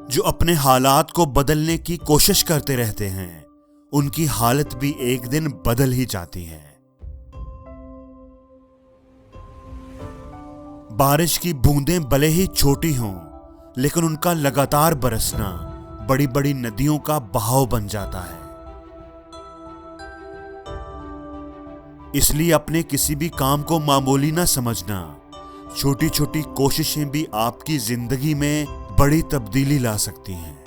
जो अपने हालात को बदलने की कोशिश करते रहते हैं, उनकी हालत भी एक दिन बदल ही जाती है। बारिश की बूंदें भले ही छोटी हों, लेकिन उनका लगातार बरसना बड़ी बड़ी नदियों का बहाव बन जाता है। इसलिए अपने किसी भी काम को मामूली ना समझना। छोटी छोटी कोशिशें भी आपकी जिंदगी में बड़ी तब्दीली ला सकती हैं।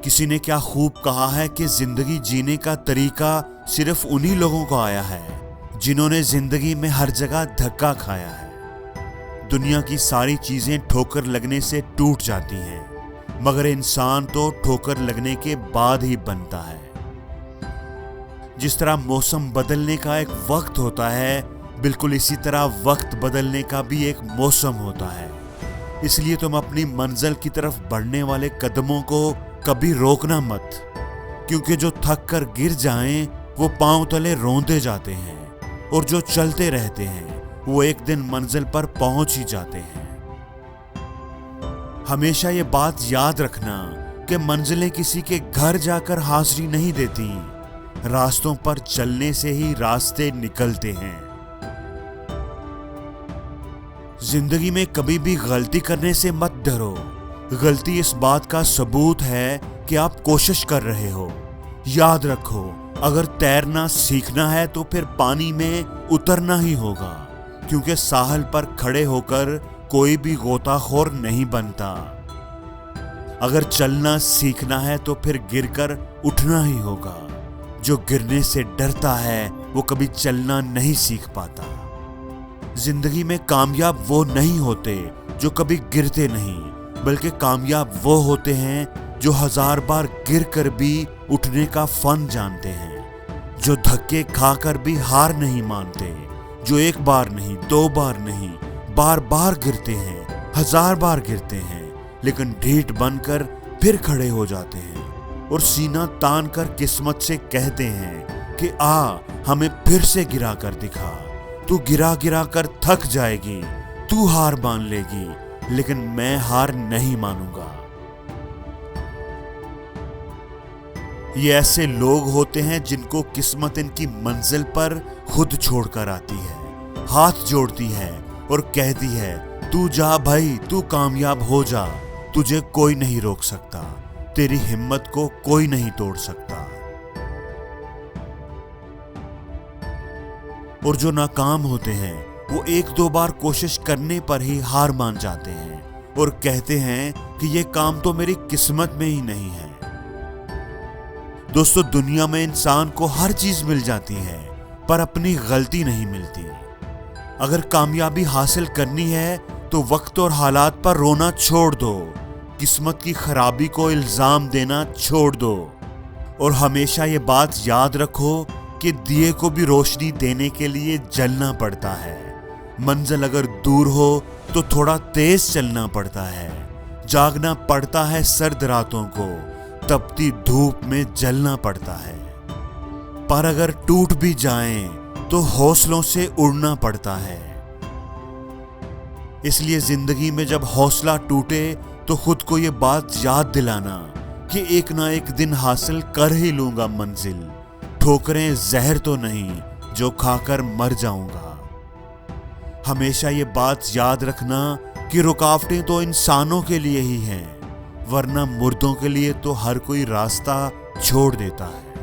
किसी ने क्या खूब कहा है कि जिंदगी जीने का तरीका सिर्फ उन्हीं लोगों को आया है जिन्होंने जिंदगी में हर जगह धक्का खाया है। दुनिया की सारी चीजें ठोकर लगने से टूट जाती हैं, मगर इंसान तो ठोकर लगने के बाद ही बनता है। जिस तरह मौसम बदलने का एक वक्त होता है, बिल्कुल इसी तरह वक्त बदलने का भी एक मौसम होता है। इसलिए तुम अपनी मंजिल की तरफ बढ़ने वाले कदमों को कभी रोकना मत, क्योंकि जो थक कर गिर जाएं वो पांव तले रोंदे जाते हैं, और जो चलते रहते हैं वो एक दिन मंजिल पर पहुंच ही जाते हैं। हमेशा ये बात याद रखना कि मंजिलें किसी के घर जाकर हाजिरी नहीं देती, रास्तों पर चलने से ही रास्ते निकलते हैं। जिंदगी में कभी भी गलती करने से मत डरो। गलती इस बात का सबूत है कि आप कोशिश कर रहे हो। याद रखो, अगर तैरना सीखना है तो फिर पानी में उतरना ही होगा, क्योंकि साहल पर खड़े होकर कोई भी गोताखोर नहीं बनता। अगर चलना सीखना है तो फिर गिरकर उठना ही होगा। जो गिरने से डरता है वो कभी चलना नहीं सीख पाता। जिंदगी में कामयाब वो नहीं होते जो कभी गिरते नहीं, बल्कि कामयाब वो होते हैं जो 1000 बार गिरकर भी उठने का फन जानते हैं, जो धक्के खाकर भी हार नहीं मानते, जो एक बार नहीं, 2 बार नहीं, बार बार गिरते हैं, 1000 बार गिरते हैं, लेकिन ढीठ बनकर फिर खड़े हो जाते हैं और सीना तान कर किस्मत से कहते हैं कि आ हमें फिर से गिरा कर दिखा। तू गिरा गिरा कर थक जाएगी, तू हार मान लेगी, लेकिन मैं हार नहीं मानूंगा। ये ऐसे लोग होते हैं जिनको किस्मत इनकी मंजिल पर खुद छोड़कर आती है, हाथ जोड़ती है और कहती है, तू जा भाई, तू कामयाब हो जा, तुझे कोई नहीं रोक सकता, तेरी हिम्मत को कोई नहीं तोड़ सकता। और जो नाकाम होते हैं वो 1-2 बार कोशिश करने पर ही हार मान जाते हैं और कहते हैं कि ये काम तो मेरी किस्मत में ही नहीं है। दोस्तों, दुनिया में इंसान को हर चीज मिल जाती है, पर अपनी गलती नहीं मिलती। अगर कामयाबी हासिल करनी है तो वक्त और हालात पर रोना छोड़ दो, किस्मत की खराबी को इल्जाम देना छोड़ दो, और हमेशा ये बात याद रखो कि दिए को भी रोशनी देने के लिए जलना पड़ता है। मंजिल अगर दूर हो तो थोड़ा तेज चलना पड़ता है, जागना पड़ता है सर्द रातों को, तपती धूप में जलना पड़ता है। पर अगर टूट भी जाएं तो हौसलों से उड़ना पड़ता है। इसलिए जिंदगी में जब हौसला टूटे तो खुद को ये बात याद दिलाना कि एक ना एक दिन हासिल कर ही लूंगा मंजिल। ठोकरें जहर तो नहीं जो खाकर मर जाऊंगा। हमेशा ये बात याद रखना कि रुकावटें तो इंसानों के लिए ही हैं, वरना मुर्दों के लिए तो हर कोई रास्ता छोड़ देता है।